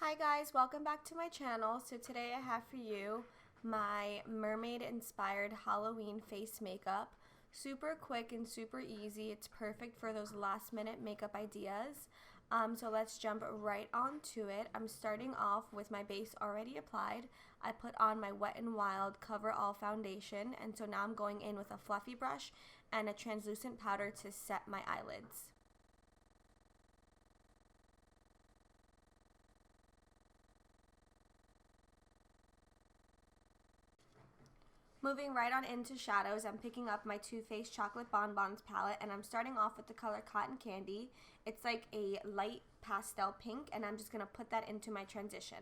Hi guys, welcome back to my channel. So today I have for you my mermaid inspired Halloween face makeup. Super quick and super easy. It's perfect for those last minute makeup ideas. So let's jump right onto it. I'm starting off with my base already applied. I put on my Wet n Wild Cover All foundation, and so now I'm going in with a fluffy brush and a translucent powder to set my eyelids. Moving right on into shadows, I'm picking up my Too Faced Chocolate Bonbons palette, and I'm starting off with the color Cotton Candy. It's like a light pastel pink, and I'm just going to put that into my transition.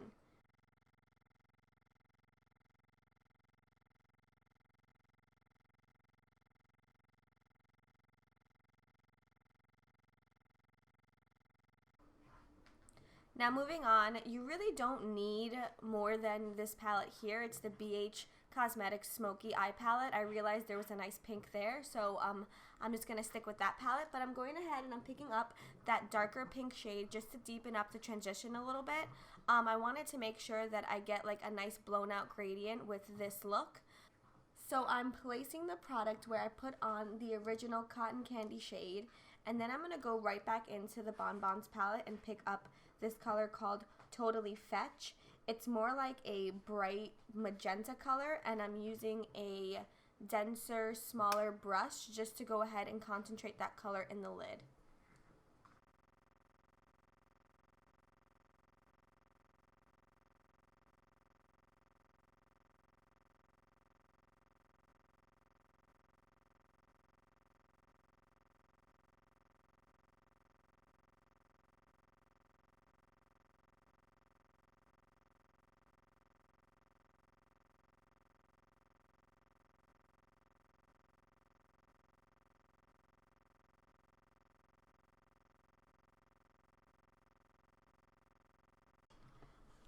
Now moving on, you really don't need more than this palette here. It's the BH Cosmetics Smoky Eye Palette. I realized there was a nice pink there, so I'm just going to stick with that palette. But I'm going ahead and I'm picking up that darker pink shade just to deepen up the transition a little bit. I wanted to make sure that I get like a nice blown out gradient with this look. So I'm placing the product where I put on the original Cotton Candy shade, and then I'm going to go right back into the Bonbons palette and pick up this color called Totally Fetch. It's more like a bright magenta color, and I'm using a denser, smaller brush just to go ahead and concentrate that color in the lid.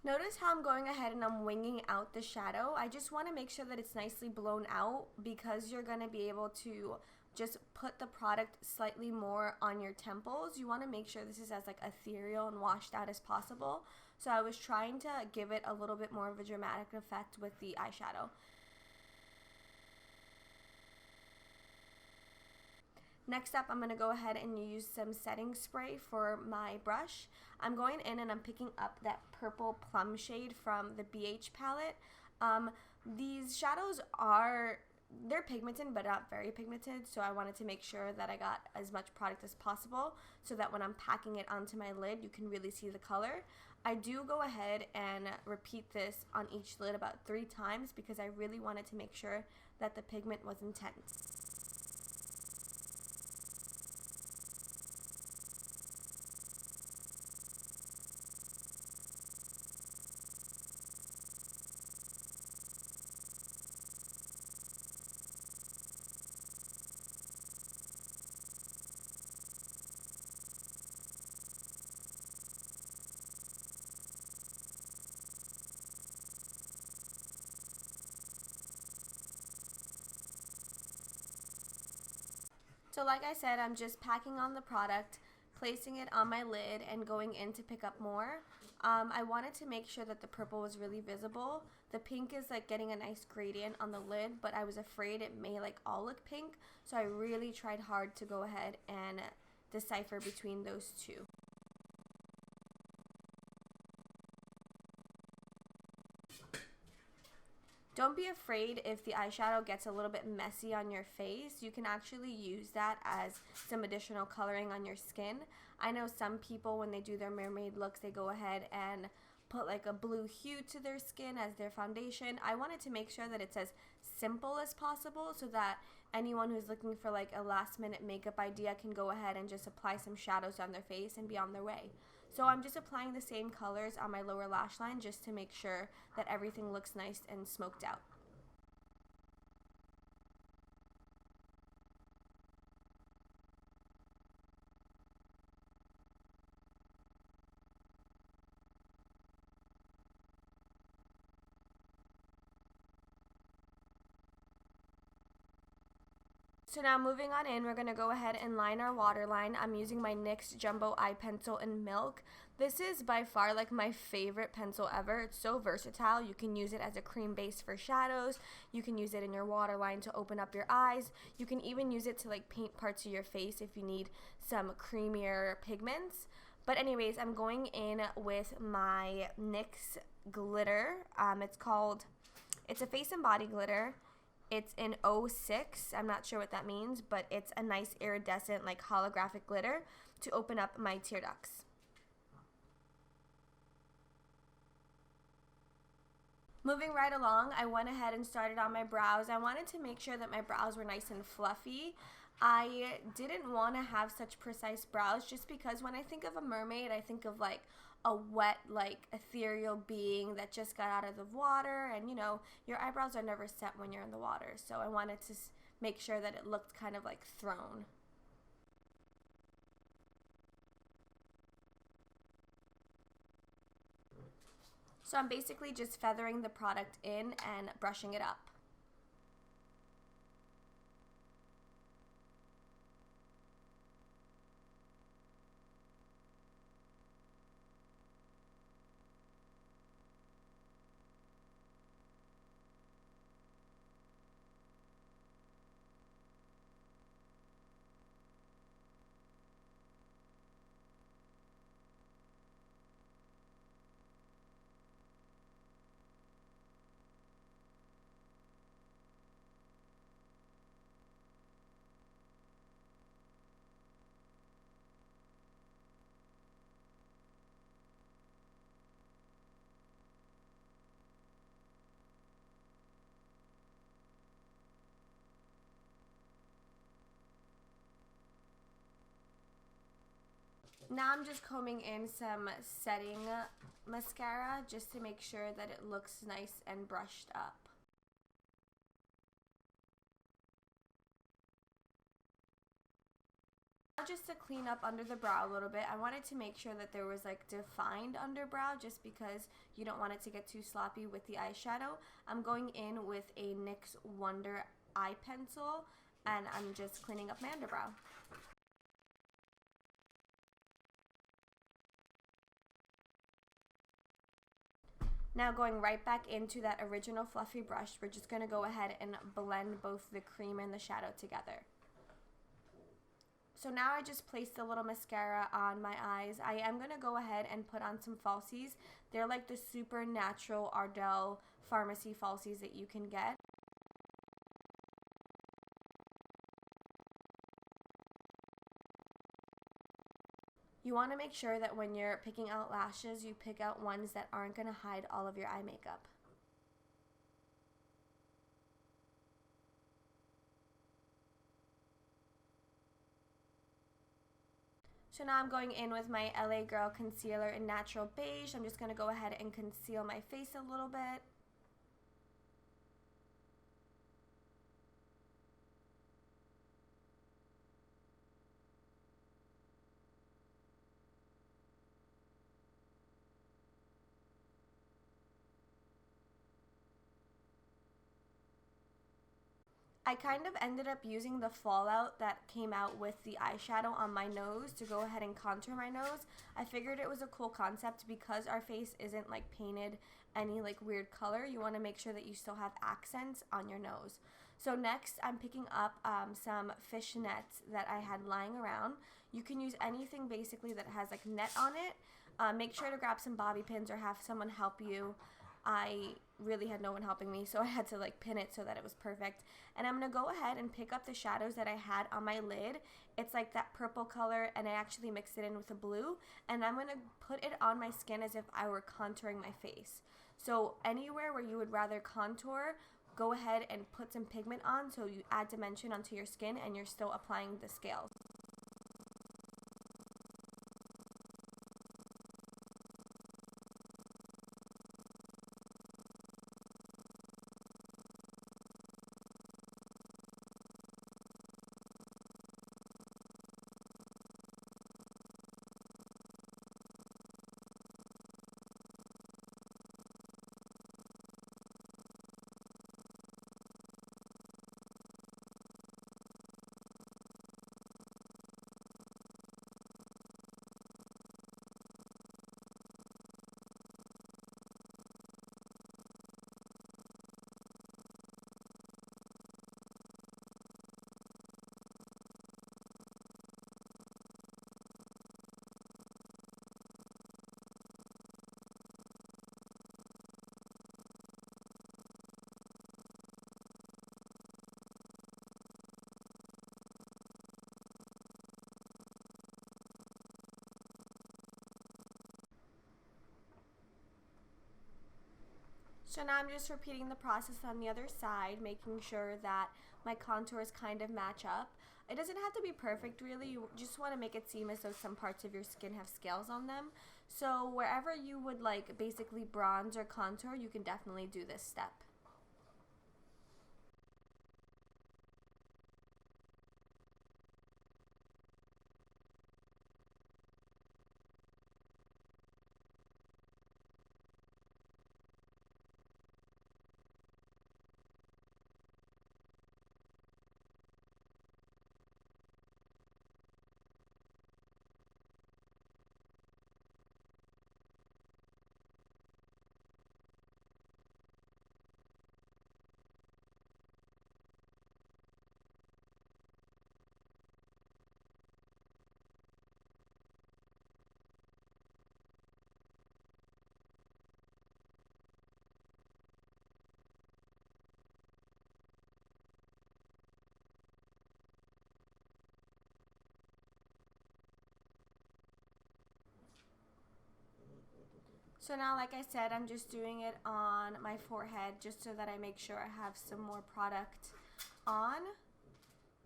Notice how I'm going ahead and I'm winging out the shadow. I just want to make sure that it's nicely blown out because you're going to be able to just put the product slightly more on your temples. You want to make sure this is as like ethereal and washed out as possible. So I was trying to give it a little bit more of a dramatic effect with the eyeshadow. Next up, I'm going to go ahead and use some setting spray for my brush. I'm going in and I'm picking up that purple plum shade from the BH palette. These shadows they're pigmented but not very pigmented, so I wanted to make sure that I got as much product as possible so that when I'm packing it onto my lid, you can really see the color. I do go ahead and repeat this on each lid about 3 times because I really wanted to make sure that the pigment was intense. So like I said, I'm just packing on the product, placing it on my lid, and going in to pick up more. I wanted to make sure that the purple was really visible. The pink is like getting a nice gradient on the lid, but I was afraid it may like all look pink, so I really tried hard to go ahead and decipher between those two. Don't be afraid if the eyeshadow gets a little bit messy on your face. You can actually use that as some additional coloring on your skin. I know some people, when they do their mermaid looks, they go ahead and put like a blue hue to their skin as their foundation. I wanted to make sure that it's as simple as possible so that anyone who's looking for like a last minute makeup idea can go ahead and just apply some shadows on their face and be on their way. So I'm just applying the same colors on my lower lash line just to make sure that everything looks nice and smoked out. So now moving on in, we're going to go ahead and line our waterline. I'm using my NYX Jumbo Eye Pencil in Milk. This is by far like my favorite pencil ever. It's so versatile. You can use it as a cream base for shadows. You can use it in your waterline to open up your eyes. You can even use it to like paint parts of your face if you need some creamier pigments. But anyways, I'm going in with my NYX glitter. It's a face and body glitter. It's in 06. I'm not sure what that means, but it's a nice iridescent like holographic glitter to open up my tear ducts. Moving right along, I went ahead and started on my brows. I wanted to make sure that my brows were nice and fluffy. I didn't want to have such precise brows just because when I think of a mermaid, I think of like a wet, like ethereal being that just got out of the water, and you know, your eyebrows are never set when you're in the water. So I wanted to make sure that it looked kind of like thrown. So I'm basically just feathering the product in and brushing it up. Now I'm just combing in some setting mascara just to make sure that it looks nice and brushed up. Now just to clean up under the brow a little bit, I wanted to make sure that there was like defined underbrow just because you don't want it to get too sloppy with the eyeshadow. I'm going in with a NYX Wonder eye pencil and I'm just cleaning up my underbrow. Now going right back into that original fluffy brush, we're just going to go ahead and blend both the cream and the shadow together. So now I just placed a little mascara on my eyes. I am going to go ahead and put on some falsies. They're like the super natural Ardell pharmacy falsies that you can get. You want to make sure that when you're picking out lashes, you pick out ones that aren't going to hide all of your eye makeup. So now I'm going in with my LA Girl concealer in Natural Beige. I'm just going to go ahead and conceal my face a little bit. I kind of ended up using the fallout that came out with the eyeshadow on my nose to go ahead and contour my nose. I figured it was a cool concept because our face isn't like painted any like weird color. You want to make sure that you still have accents on your nose. So next I'm picking up some fishnets that I had lying around. You can use anything basically that has like net on it. Make sure to grab some bobby pins or have someone help you. I really had no one helping me, so I had to like pin it so that it was perfect. And I'm going to go ahead and pick up the shadows that I had on my lid. It's like that purple color, and I actually mixed it in with a blue. And I'm going to put it on my skin as if I were contouring my face. So anywhere where you would rather contour, go ahead and put some pigment on so you add dimension onto your skin and you're still applying the scales. So now I'm just repeating the process on the other side, making sure that my contours kind of match up. It doesn't have to be perfect really, you just want to make it seem as though some parts of your skin have scales on them. So wherever you would like basically bronze or contour, you can definitely do this step. So now, like I said, I'm just doing it on my forehead just so that I make sure I have some more product on.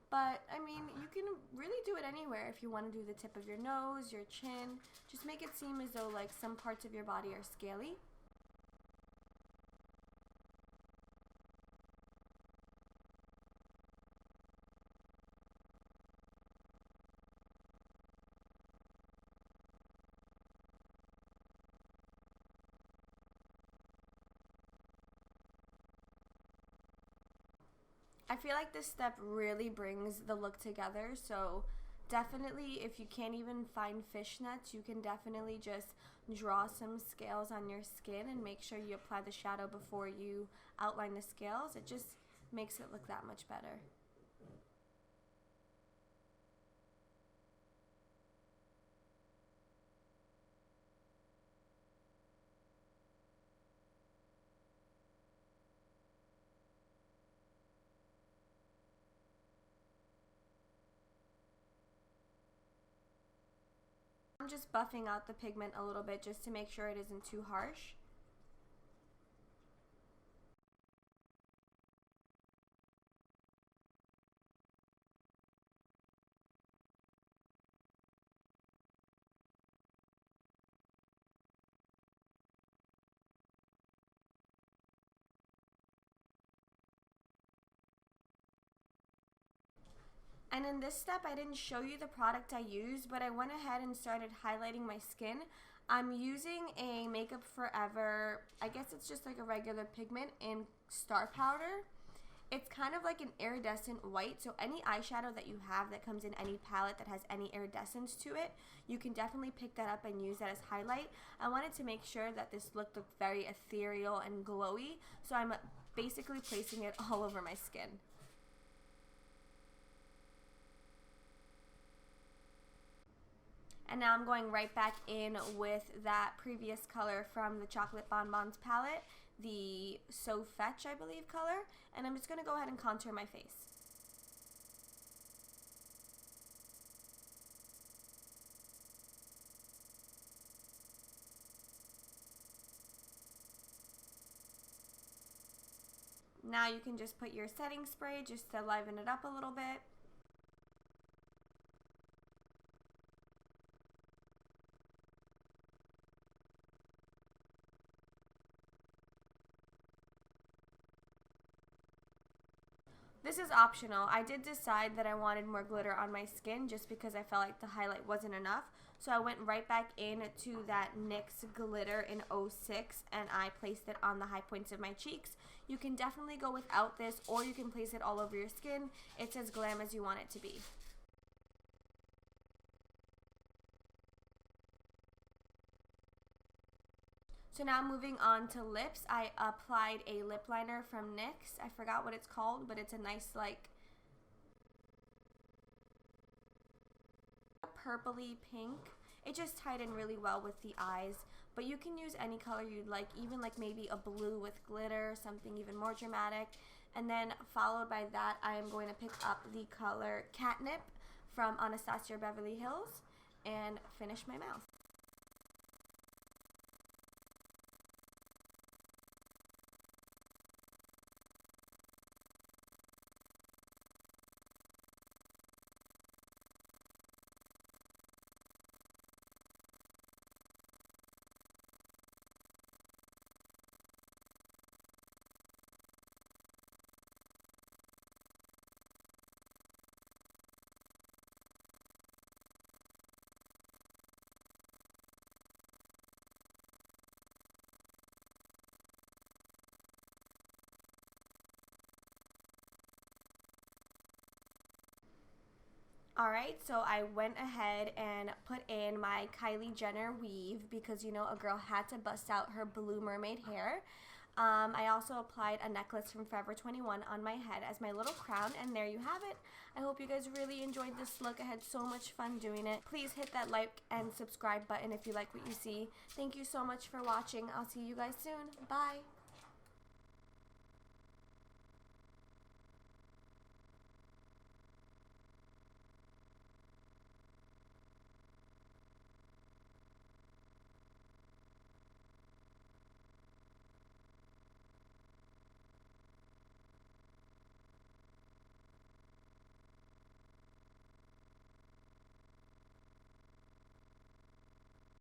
But, I mean, you can really do it anywhere if you want to do the tip of your nose, your chin. Just make it seem as though, like, some parts of your body are scaly. I feel like this step really brings the look together, so definitely if you can't even find fishnets, you can definitely just draw some scales on your skin and make sure you apply the shadow before you outline the scales. It just makes it look that much better. I'm just buffing out the pigment a little bit just to make sure it isn't too harsh. And in this step, I didn't show you the product I used, but I went ahead and started highlighting my skin. I'm using a Makeup Forever, I guess it's just like a regular pigment in Star Powder. It's kind of like an iridescent white, so any eyeshadow that you have that comes in any palette that has any iridescence to it, you can definitely pick that up and use that as highlight. I wanted to make sure that this look looked very ethereal and glowy, so I'm basically placing it all over my skin. And now I'm going right back in with that previous color from the Chocolate Bonbons palette, the So Fetch, I believe, color. And I'm just going to go ahead and contour my face. Now you can just put your setting spray just to liven it up a little bit. This is optional. I did decide that I wanted more glitter on my skin just because I felt like the highlight wasn't enough. So I went right back into that NYX glitter in 06 and I placed it on the high points of my cheeks. You can definitely go without this, or you can place it all over your skin. It's as glam as you want it to be. So now moving on to lips, I applied a lip liner from NYX. I forgot what it's called, but it's a nice like purpley pink. It just tied in really well with the eyes, but you can use any color you'd like, even like maybe a blue with glitter, something even more dramatic. And then followed by that, I am going to pick up the color Catnip from Anastasia Beverly Hills and finish my mouth. Alright, so I went ahead and put in my Kylie Jenner weave because, you know, a girl had to bust out her blue mermaid hair. I also applied a necklace from Forever 21 on my head as my little crown, and there you have it. I hope you guys really enjoyed this look. I had so much fun doing it. Please hit that like and subscribe button if you like what you see. Thank you so much for watching. I'll see you guys soon. Bye!